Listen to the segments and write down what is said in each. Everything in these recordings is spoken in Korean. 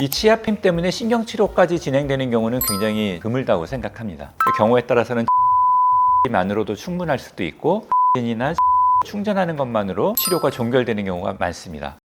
이 치아 페임 때문에 신경치료까지 진행되는 경우는 굉장히 드물다고 생각합니다. 그 경우에 따라서는 만으로도 충분할 수도 있고 이나 충전하는 것만으로 치료가 종결되는 경우가 많습니다.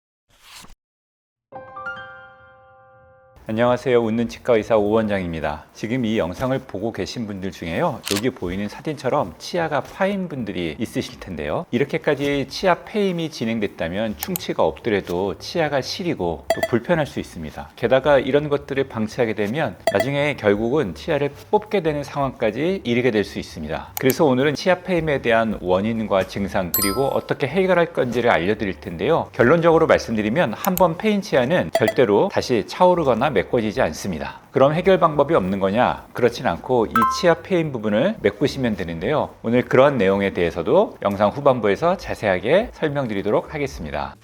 안녕하세요. 웃는 치과의사 오원장입니다. 지금 이 영상을 보고 계신 분들 중에요, 여기 보이는 사진처럼 치아가 파인 분들이 있으실 텐데요, 이렇게까지 치아 페임이 진행됐다면 충치가 없더라도 치아가 시리고 또 불편할 수 있습니다. 게다가 이런 것들을 방치하게 되면 나중에 결국은 치아를 뽑게 되는 상황까지 이르게 될 수 있습니다. 그래서 오늘은 치아 페임에 대한 원인과 증상, 그리고 어떻게 해결할 건지를 알려드릴 텐데요, 결론적으로 말씀드리면 한번 페인 치아는 절대로 다시 차오르거나 메꿔지지 않습니다. 그럼 해결 방법이 없는 거냐? 그렇진 않고 이 치아 페인 부분을 메꾸시면 되는데요, 오늘 그런 내용에 대해서도 영상 후반부에서 자세하게 설명드리도록 하겠습니다.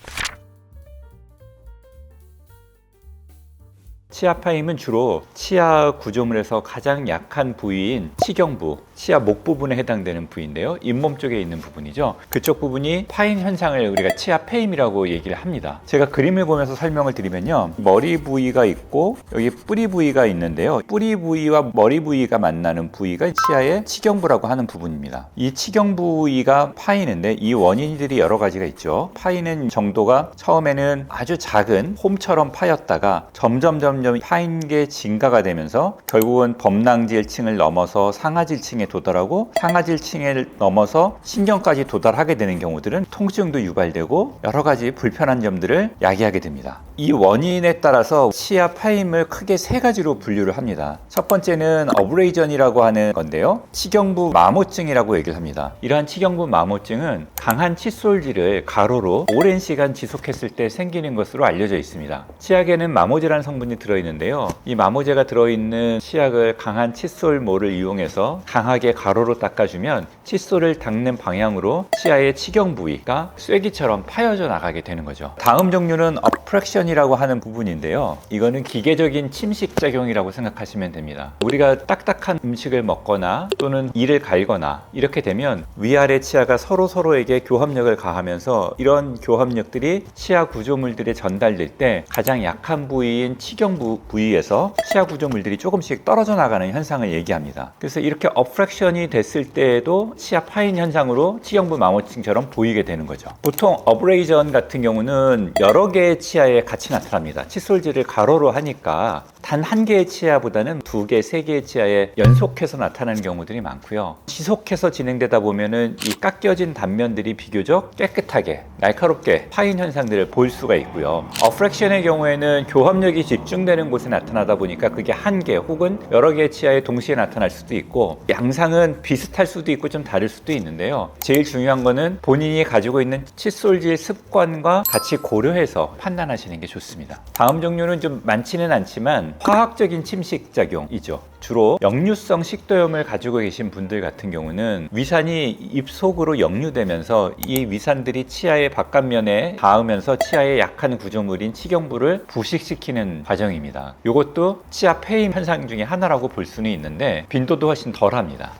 치아 파임은 주로 치아 구조물에서 가장 약한 부위인 치경부, 치아 목 부분에 해당되는 부위인데요, 잇몸 쪽에 있는 부분이죠. 그쪽 부분이 파인 현상을 우리가 치아 페임이라고 얘기를 합니다. 제가 그림을 보면서 설명을 드리면요, 머리 부위가 있고 여기 뿌리 부위가 있는데요, 뿌리 부위와 머리 부위가 만나는 부위가 치아의 치경부라고 하는 부분입니다. 이 치경부 부위가 파이는데 이 원인들이 여러 가지가 있죠. 파이는 정도가 처음에는 아주 작은 홈처럼 파였다가 점점 파인 게 증가가 되면서 결국은 범낭질층을 넘어서 상아질층에 도달하고 상아질층을 넘어서 신경까지 도달하게 되는 경우들은 통증도 유발되고 여러 가지 불편한 점들을 야기하게 됩니다. 이 원인에 따라서 치아 파임을 크게 세 가지로 분류를 합니다. 첫 번째는 어브레이전이라고 하는 건데요, 치경부 마모증이라고 얘기를 합니다. 이러한 치경부 마모증은 강한 칫솔질을 가로로 오랜 시간 지속했을 때 생기는 것으로 알려져 있습니다. 치약에는 마모제라는 성분이 들어있는데요, 이 마모제가 들어있는 치약을 강한 칫솔모를 이용해서 강하게 가로로 닦아주면 칫솔을 닦는 방향으로 치아의 치경 부위가 쐐기처럼 파여져 나가게 되는 거죠. 다음 종류는 어프렉션이라고 하는 부분인데요, 이거는 기계적인 침식 작용이라고 생각하시면 됩니다. 우리가 딱딱한 음식을 먹거나 또는 이를 갈거나 이렇게 되면 위아래 치아가 서로에게 교합력을 가하면서 이런 교합력들이 치아 구조물들에 전달될 때 가장 약한 부위인 치경부 부위에서 치아 구조물들이 조금씩 떨어져 나가는 현상을 얘기합니다. 그래서 이렇게 어프렉션이 됐을 때에도 치아 파인 현상으로 치경부 마모증처럼 보이게 되는 거죠. 보통 어브레이전 같은 경우는 여러 개의 치아에 같이 나타납니다. 칫솔질을 가로로 하니까 단 한 개의 치아보다는 두 개, 세 개의 치아에 연속해서 나타나는 경우들이 많고요. 지속해서 진행되다 보면은 이 깎여진 단면들이 비교적 깨끗하게 날카롭게 파인 현상들을 볼 수가 있고요. 어프렉션의 경우에는 교합력이 집중되는 곳에 나타나다 보니까 그게 한 개 혹은 여러 개의 치아에 동시에 나타날 수도 있고 양상은 비슷할 수도 있고 좀 다를 수도 있는데요, 제일 중요한 거는 본인이 가지고 있는 칫솔질 습관과 같이 고려해서 판단하시는 게 좋습니다. 다음 종류는 좀 많지는 않지만 화학적인 침식작용이죠. 주로 역류성 식도염을 가지고 계신 분들 같은 경우는 위산이 입속으로 역류되면서 이 위산들이 치아의 바깥면에 닿으면서 치아의 약한 구조물인 치경부를 부식시키는 과정입니다. 이것도 치아 페임 현상 중에 하나라고 볼 수는 있는데 빈도도 훨씬 덜합니다.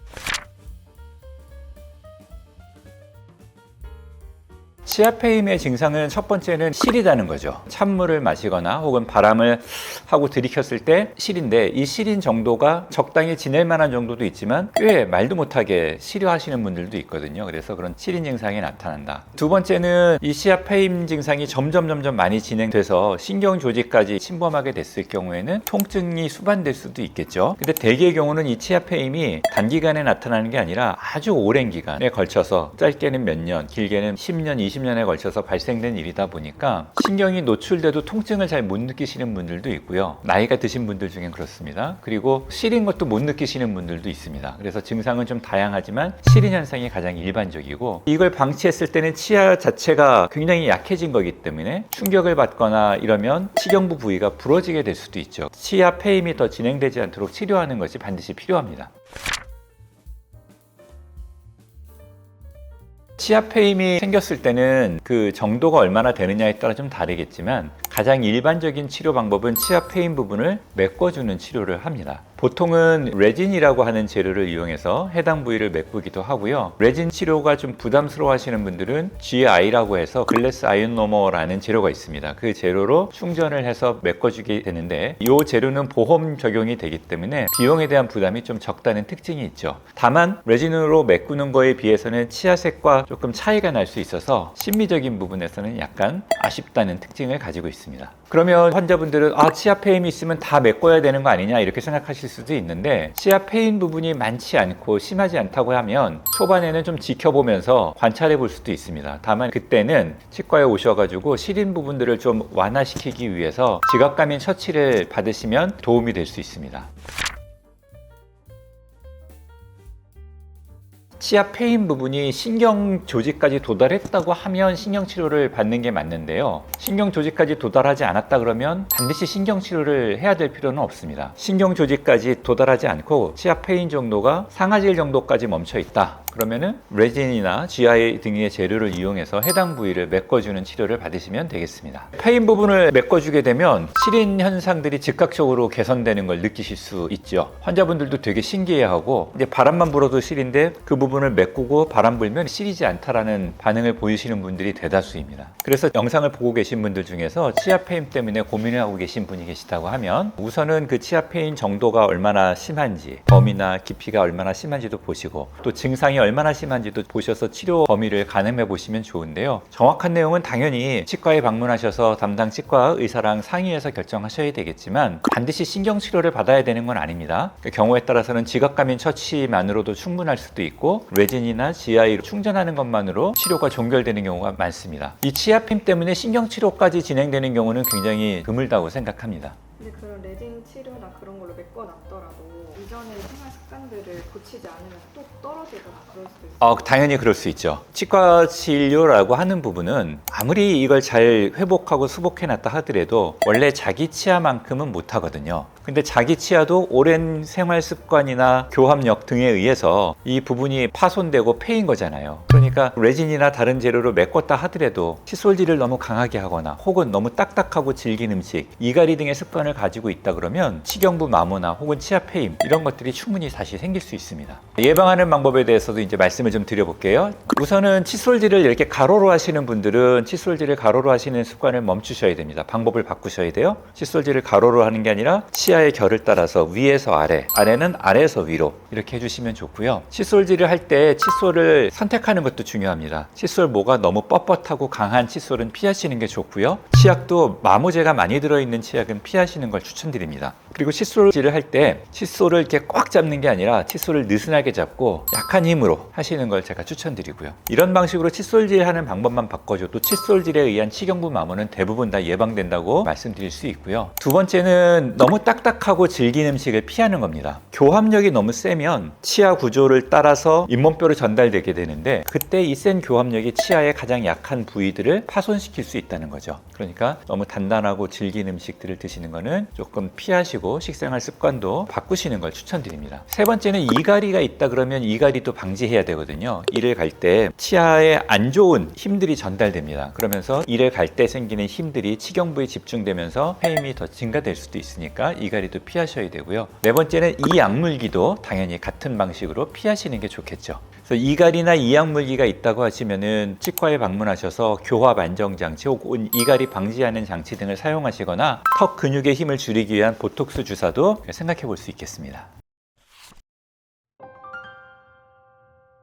치아 페임의 증상은 첫 번째는 시리다는 거죠. 찬물을 마시거나 혹은 바람을 하고 들이켰을 때 시린데, 이 시린 정도가 적당히 지낼 만한 정도도 있지만 꽤 말도 못하게 시려하시는 분들도 있거든요. 그래서 그런 시린 증상이 나타난다. 두 번째는 이 치아 페임 증상이 점점 많이 진행돼서 신경 조직까지 침범하게 됐을 경우에는 통증이 수반될 수도 있겠죠. 근데 대개의 경우는 이 치아 페임이 단기간에 나타나는 게 아니라 아주 오랜 기간에 걸쳐서, 짧게는 몇 년, 길게는 10년, 20년에 걸쳐서 발생된 일이다 보니까 신경이 노출돼도 통증을 잘 못 느끼시는 분들도 있고요, 나이가 드신 분들 중엔 그렇습니다. 그리고 시린 것도 못 느끼시는 분들도 있습니다. 그래서 증상은 좀 다양하지만 시린 현상이 가장 일반적이고, 이걸 방치했을 때는 치아 자체가 굉장히 약해진 거기 때문에 충격을 받거나 이러면 치경부 부위가 부러지게 될 수도 있죠. 치아 페임이 더 진행되지 않도록 치료하는 것이 반드시 필요합니다. 치아 페임이 생겼을 때는 그 정도가 얼마나 되느냐에 따라 좀 다르겠지만 가장 일반적인 치료 방법은 치아 페인 부분을 메꿔주는 치료를 합니다. 보통은 레진이라고 하는 재료를 이용해서 해당 부위를 메꾸기도 하고요. 레진 치료가 좀 부담스러워 하시는 분들은 GI라고 해서 글래스 아이오노머라는 재료가 있습니다. 그 재료로 충전을 해서 메꿔주게 되는데 이 재료는 보험 적용이 되기 때문에 비용에 대한 부담이 좀 적다는 특징이 있죠. 다만 레진으로 메꾸는 거에 비해서는 치아색과 조금 차이가 날 수 있어서 심미적인 부분에서는 약간 아쉽다는 특징을 가지고 있습니다. 그러면 환자분들은 치아 페인이 있으면 다 메꿔야 되는 거 아니냐 이렇게 생각하실 수도 있는데, 치아 페인 부분이 많지 않고 심하지 않다고 하면 초반에는 좀 지켜보면서 관찰해 볼 수도 있습니다. 다만 그때는 치과에 오셔가지고 시린 부분들을 좀 완화시키기 위해서 지각감인 처치를 받으시면 도움이 될 수 있습니다. 치아 페인 부분이 신경 조직까지 도달했다고 하면 신경 치료를 받는 게 맞는데요. 신경 조직까지 도달하지 않았다 그러면 반드시 신경 치료를 해야 될 필요는 없습니다. 신경 조직까지 도달하지 않고 치아 페인 정도가 상아질 정도까지 멈춰 있다. 그러면은 레진이나 GI 등의 재료를 이용해서 해당 부위를 메꿔주는 치료를 받으시면 되겠습니다. 페인 부분을 메꿔주게 되면 시린 현상들이 즉각적으로 개선되는 걸 느끼실 수 있죠. 환자분들도 되게 신기해하고, 이제 바람만 불어도 시린데 그 부분을 메꾸고 바람 불면 시리지 않다라는 반응을 보이시는 분들이 대다수입니다. 그래서 영상을 보고 계신 분들 중에서 치아 페인 때문에 고민을 하고 계신 분이 계시다고 하면 우선은 그 치아 페인 정도가 얼마나 심한지, 범위나 깊이가 얼마나 심한지도 보시고, 또 증상이 얼마나 심한지도 보셔서 치료 범위를 가늠해 보시면 좋은데요. 정확한 내용은 당연히 치과에 방문하셔서 담당 치과 의사랑 상의해서 결정하셔야 되겠지만 반드시 신경치료를 받아야 되는 건 아닙니다. 경우에 따라서는 지각감인 처치만으로도 충분할 수도 있고, 레진이나 GI로 충전하는 것만으로 치료가 종결되는 경우가 많습니다. 이 치아펜 때문에 신경치료까지 진행되는 경우는 굉장히 드물다고 생각합니다. 근데 그런 레진 치료나 그런 걸로 메꿔놨더라도 이전의 생활 습관들을 고치지 않으면 또 떨어지거나 그럴 수도 있어요. 당연히 그럴 수 있죠. 치과 진료라고 하는 부분은 아무리 이걸 잘 회복하고 수복해놨다 하더라도 원래 자기 치아만큼은 못하거든요. 근데 자기 치아도 오랜 생활 습관이나 교합력 등에 의해서 이 부분이 파손되고 패인 거잖아요. 그러니까 레진이나 다른 재료로 메꿨다 하더라도 칫솔질을 너무 강하게 하거나 혹은 너무 딱딱하고 질긴 음식, 이갈이 등의 습관을 가지고 있다 그러면 치경부 마모나 혹은 치아 패임 이런 것들이 충분히 다시 생길 수 있습니다. 예방하는 방법에 대해서도 이제 말씀을 좀 드려볼게요. 우선은 칫솔질을 이렇게 가로로 하시는 분들은 칫솔질을 가로로 하시는 습관을 멈추셔야 됩니다. 방법을 바꾸셔야 돼요. 칫솔질을 가로로 하는 게 아니라 치아의 결을 따라서 위에서 아래, 아래는 아래에서 위로 이렇게 해주시면 좋고요. 칫솔질을 할 때 칫솔을 선택하는 것도 중요합니다. 칫솔 모가 너무 뻣뻣하고 강한 칫솔은 피하시는 게 좋고요. 치약도 마모제가 많이 들어있는 치약은 피하시는 걸 추천드립니다. 그리고 칫솔질을 할 때 칫솔을 이렇게 꽉 잡는 게 아니라 칫솔을 느슨하게 잡고 약한 힘으로 하시는 걸 제가 추천드리고요. 이런 방식으로 칫솔질 하는 방법만 바꿔줘도 칫솔질에 의한 치경부 마모는 대부분 다 예방된다고 말씀드릴 수 있고요. 두 번째는 너무 딱딱하고 질긴 음식을 피하는 겁니다. 교합력이 너무 세면 치아 구조를 따라서 잇몸뼈로 전달되게 되는데, 그때 이 센 교합력이 치아의 가장 약한 부위들을 파손시킬 수 있다는 거죠. 그러니까 너무 단단하고 질긴 음식들을 드시는 거는 조금 피하시고 식생활 습관도 바꾸시는 걸 추천드립니다. 세 번째는 이갈이가 있다 그러면 이갈이도 방지해야 되거든요. 이를 갈 때 치아에 안 좋은 힘들이 전달됩니다. 그러면서 이를 갈 때 생기는 힘들이 치경부에 집중되면서 패임이 더 증가될 수도 있으니까 이갈이도 피하셔야 되고요. 네 번째는 이약물기도 당연히 같은 방식으로 피하시는 게 좋겠죠. 그래서 이갈이나 이약물기가 있다고 하시면은 치과에 방문하셔서 교합 안정 장치 혹은 이갈이 방지하는 장치 등을 사용하시거나 턱 근육의 힘을 줄이기 위한 보톡스 주사도 생각해 볼 수 있겠습니다.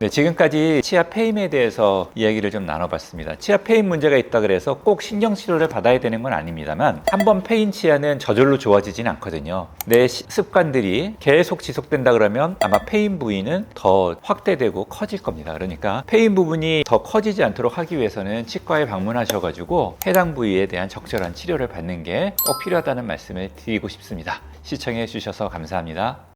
네, 지금까지 치아 페임에 대해서 이야기를 좀 나눠봤습니다. 치아 페임 문제가 있다 그래서 꼭 신경치료를 받아야 되는 건 아닙니다만, 한번 페인 치아는 저절로 좋아지진 않거든요. 내 습관들이 계속 지속된다 그러면 아마 페인 부위는 더 확대되고 커질 겁니다. 그러니까 페인 부분이 더 커지지 않도록 하기 위해서는 치과에 방문하셔가지고 해당 부위에 대한 적절한 치료를 받는 게 꼭 필요하다는 말씀을 드리고 싶습니다. 시청해 주셔서 감사합니다.